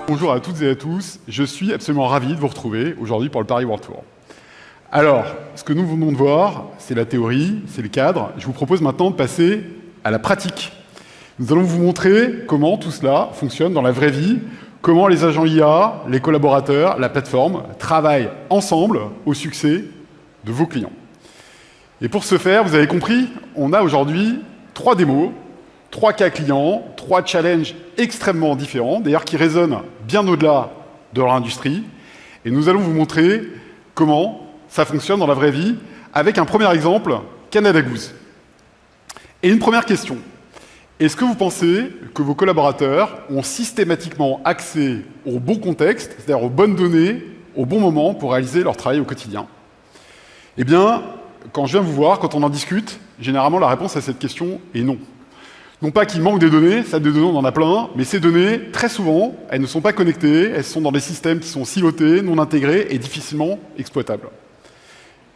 Bonjour à toutes et à tous, je suis absolument ravi de vous retrouver aujourd'hui pour le Paris World Tour. Alors, ce que nous venons de voir, c'est la théorie, c'est le cadre. Je vous propose maintenant de passer à la pratique. Nous allons vous montrer comment tout cela fonctionne dans la vraie vie, comment les agents IA, les collaborateurs, la plateforme travaillent ensemble au succès de vos clients. Et pour ce faire, vous avez compris, on a aujourd'hui 3 démos, 3 cas clients, 3 challenges extrêmement différents, d'ailleurs qui résonnent bien au-delà de leur industrie. Et nous allons vous montrer comment ça fonctionne dans la vraie vie, avec un premier exemple, Canada Goose. Et une première question. Est-ce que vous pensez que vos collaborateurs ont systématiquement accès au bon contexte, c'est-à-dire aux bonnes données, au bon moment pour réaliser leur travail au quotidien? Eh bien, quand je viens vous voir, quand on en discute, généralement la réponse à cette question est non. Non pas qu'il manque des données, ça des données on en a plein, mais ces données, très souvent, elles ne sont pas connectées, elles sont dans des systèmes qui sont silotés, non intégrés et difficilement exploitables.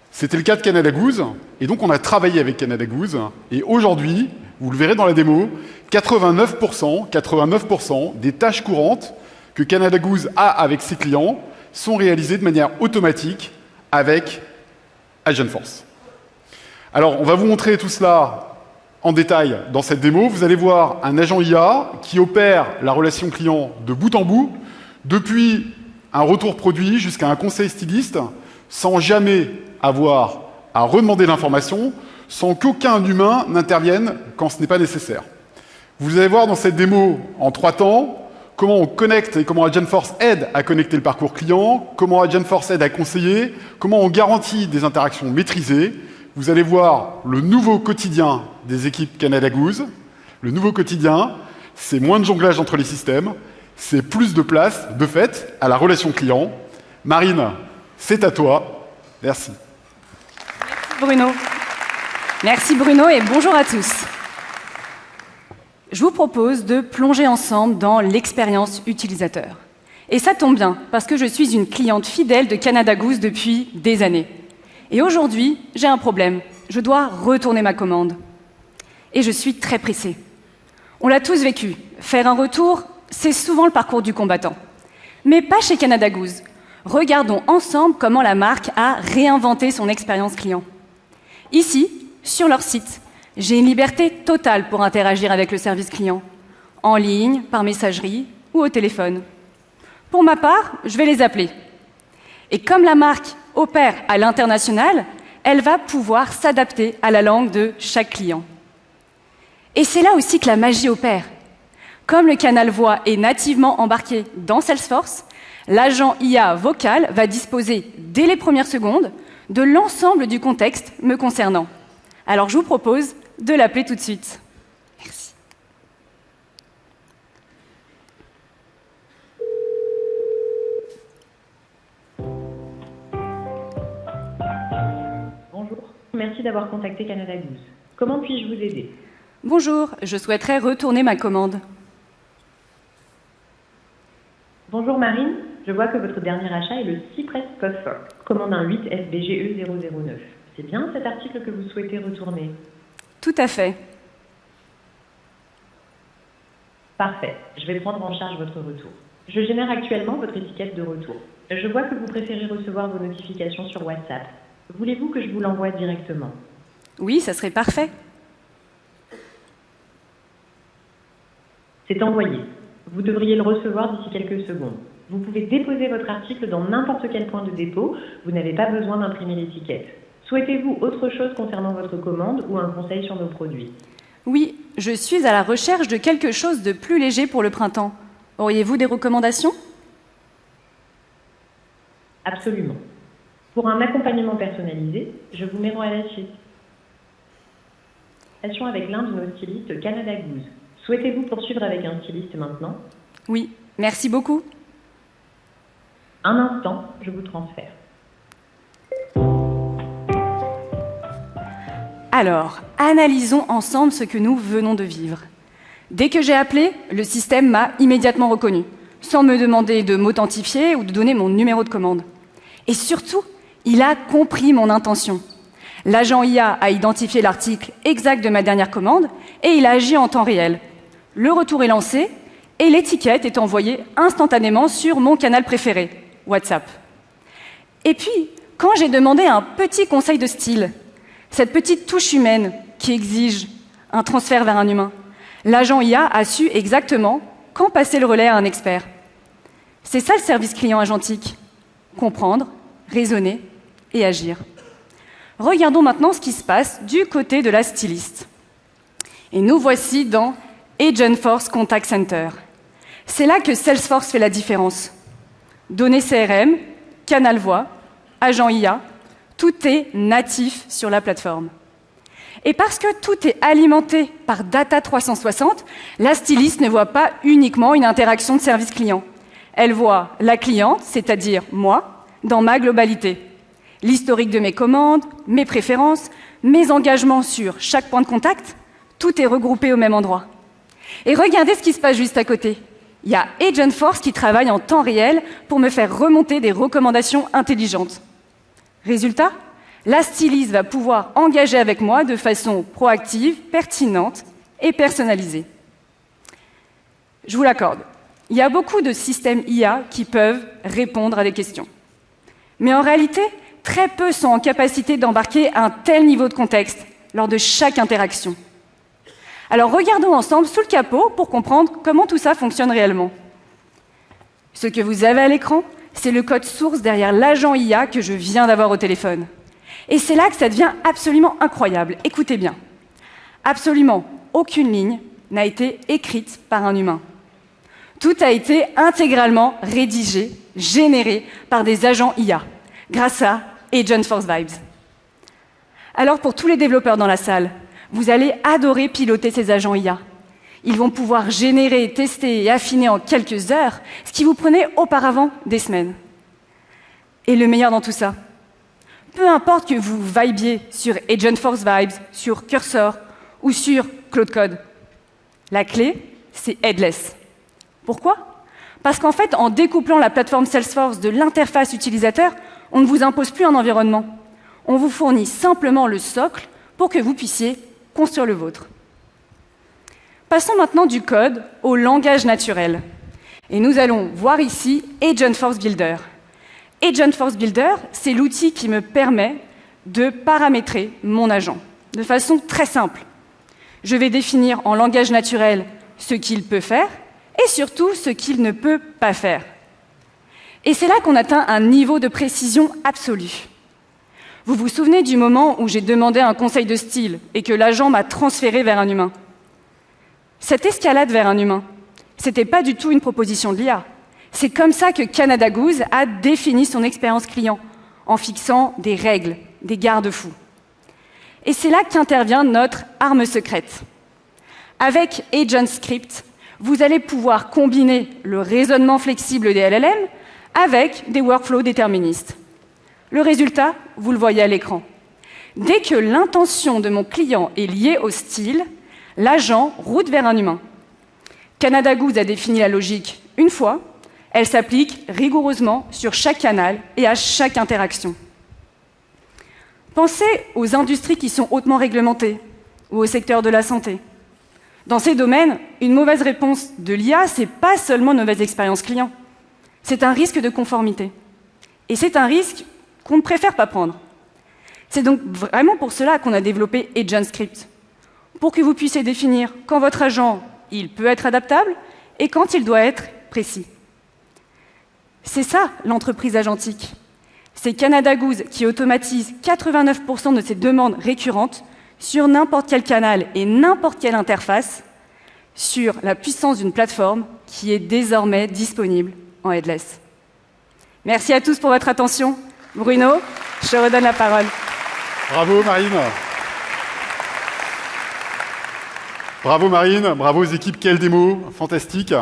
C'était le cas de Canada Goose, et donc on a travaillé avec Canada Goose, et aujourd'hui, vous le verrez dans la démo, 89% des tâches courantes que Canada Goose a avec ses clients sont réalisées de manière automatique avec Agentforce. Alors, on va vous montrer tout cela en détail dans cette démo. Vous allez voir un agent IA qui opère la relation client de bout en bout, depuis un retour produit jusqu'à un conseil styliste, sans jamais avoir à redemander l'information, sans qu'aucun humain n'intervienne quand ce n'est pas nécessaire. Vous allez voir dans cette démo en 3 temps comment on connecte et comment Agentforce aide à connecter le parcours client, comment Agentforce aide à conseiller, comment on garantit des interactions maîtrisées. Vous allez voir le nouveau quotidien des équipes Canada Goose. Le nouveau quotidien, c'est moins de jonglage entre les systèmes, c'est plus de place, de fait, à la relation client. Marine, c'est à toi. Merci. Merci Bruno. Merci Bruno et bonjour à tous. Je vous propose de plonger ensemble dans l'expérience utilisateur. Et ça tombe bien, parce que je suis une cliente fidèle de Canada Goose depuis des années. Et aujourd'hui, j'ai un problème. Je dois retourner ma commande. Et je suis très pressée. On l'a tous vécu. Faire un retour, c'est souvent le parcours du combattant. Mais pas chez Canada Goose. Regardons ensemble comment la marque a réinventé son expérience client. Ici, sur leur site, j'ai une liberté totale pour interagir avec le service client, en ligne, par messagerie ou au téléphone. Pour ma part, je vais les appeler. Et comme la marque opère à l'international, elle va pouvoir s'adapter à la langue de chaque client. Et c'est là aussi que la magie opère. Comme le canal voix est nativement embarqué dans Salesforce, l'agent IA vocal va disposer, dès les premières secondes, de l'ensemble du contexte me concernant. Alors je vous propose de l'appeler tout de suite. Merci. Bonjour, merci d'avoir contacté Canada Goose. Comment puis-je vous aider? Bonjour, je souhaiterais retourner ma commande. Bonjour Marine, je vois que votre dernier achat est le Cypress Coffer, commande un 8 SBGE 009. C'est bien cet article que vous souhaitez retourner? Tout à fait. Parfait, je vais prendre en charge votre retour. Je génère actuellement votre étiquette de retour. Je vois que vous préférez recevoir vos notifications sur WhatsApp. Voulez-vous que je vous l'envoie directement? Oui, ça serait parfait. C'est envoyé. Vous devriez le recevoir d'ici quelques secondes. Vous pouvez déposer votre article dans n'importe quel point de dépôt. Vous n'avez pas besoin d'imprimer l'étiquette. Souhaitez-vous autre chose concernant votre commande ou un conseil sur nos produits? Oui, je suis à la recherche de quelque chose de plus léger pour le printemps. Auriez-vous des recommandations? Absolument. Pour un accompagnement personnalisé, je vous mets en relation avec l'un de nos stylistes Canada Goose. Souhaitez-vous poursuivre avec un styliste maintenant? Oui, merci beaucoup. Un instant, je vous transfère. Alors, analysons ensemble ce que nous venons de vivre. Dès que j'ai appelé, le système m'a immédiatement reconnu, sans me demander de m'authentifier ou de donner mon numéro de commande. Et surtout, il a compris mon intention. L'agent IA a identifié l'article exact de ma dernière commande et il a agi en temps réel. Le retour est lancé et l'étiquette est envoyée instantanément sur mon canal préféré, WhatsApp. Et puis, quand j'ai demandé un petit conseil de style, cette petite touche humaine qui exige un transfert vers un humain, l'agent IA a su exactement quand passer le relais à un expert. C'est ça le service client agentique. Comprendre, raisonner et agir. Regardons maintenant ce qui se passe du côté de la styliste. Et nous voici dans Agentforce Contact Center. C'est là que Salesforce fait la différence. Données CRM, canal voix, agent IA, tout est natif sur la plateforme. Et parce que tout est alimenté par Data 360, la styliste ne voit pas uniquement une interaction de service client. Elle voit la cliente, c'est-à-dire moi, dans ma globalité. L'historique de mes commandes, mes préférences, mes engagements sur chaque point de contact, tout est regroupé au même endroit. Et regardez ce qui se passe juste à côté. Il y a Agentforce qui travaille en temps réel pour me faire remonter des recommandations intelligentes. Résultat, la styliste va pouvoir engager avec moi de façon proactive, pertinente et personnalisée. Je vous l'accorde, il y a beaucoup de systèmes IA qui peuvent répondre à des questions. Mais en réalité, très peu sont en capacité d'embarquer un tel niveau de contexte lors de chaque interaction. Alors regardons ensemble sous le capot pour comprendre comment tout ça fonctionne réellement. Ce que vous avez à l'écran, c'est le code source derrière l'agent IA que je viens d'avoir au téléphone. Et c'est là que ça devient absolument incroyable. Écoutez bien. Absolument aucune ligne n'a été écrite par un humain. Tout a été intégralement rédigé, généré par des agents IA, grâce à Agentforce Vibes. Alors pour tous les développeurs dans la salle, vous allez adorer piloter ces agents IA. Ils vont pouvoir générer, tester et affiner en quelques heures ce qui vous prenait auparavant des semaines. Et le meilleur dans tout ça, peu importe que vous vibiez sur Agentforce Vibes, sur Cursor ou sur Claude Code, la clé, c'est headless. Pourquoi? Parce qu'en fait, en découplant la plateforme Salesforce de l'interface utilisateur, on ne vous impose plus un environnement. On vous fournit simplement le socle pour que vous puissiez construire le vôtre. Passons maintenant du code au langage naturel. Et nous allons voir ici Agentforce Builder. Agentforce Builder, c'est l'outil qui me permet de paramétrer mon agent de façon très simple. Je vais définir en langage naturel ce qu'il peut faire et surtout ce qu'il ne peut pas faire. Et c'est là qu'on atteint un niveau de précision absolue. Vous vous souvenez du moment où j'ai demandé un conseil de style et que l'agent m'a transféré vers un humain? Cette escalade vers un humain, ce n'était pas du tout une proposition de l'IA. C'est comme ça que Canada Goose a défini son expérience client, en fixant des règles, des garde-fous. Et c'est là qu'intervient notre arme secrète. Avec AgentScript, vous allez pouvoir combiner le raisonnement flexible des LLM avec des workflows déterministes. Le résultat, vous le voyez à l'écran. Dès que l'intention de mon client est liée au style, l'agent route vers un humain. Canada Goose a défini la logique une fois, elle s'applique rigoureusement sur chaque canal et à chaque interaction. Pensez aux industries qui sont hautement réglementées ou au secteur de la santé. Dans ces domaines, une mauvaise réponse de l'IA, ce n'est pas seulement une mauvaise expérience client, c'est un risque de conformité. Et c'est un risque qu'on ne préfère pas prendre. C'est donc vraiment pour cela qu'on a développé AgentScript, pour que vous puissiez définir quand votre agent il peut être adaptable et quand il doit être précis. C'est ça l'entreprise agentique. C'est Canada Goose qui automatise 89% de ses demandes récurrentes sur n'importe quel canal et n'importe quelle interface sur la puissance d'une plateforme qui est désormais disponible en headless. Merci à tous pour votre attention. Bruno, je te redonne la parole. Bravo Marine. Bravo Marine, bravo aux équipes, quelle démo, fantastique.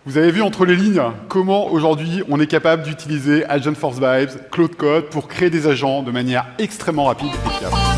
Vous avez vu entre les lignes comment aujourd'hui on est capable d'utiliser Agentforce Vibes, Claude Code pour créer des agents de manière extrêmement rapide et fiable.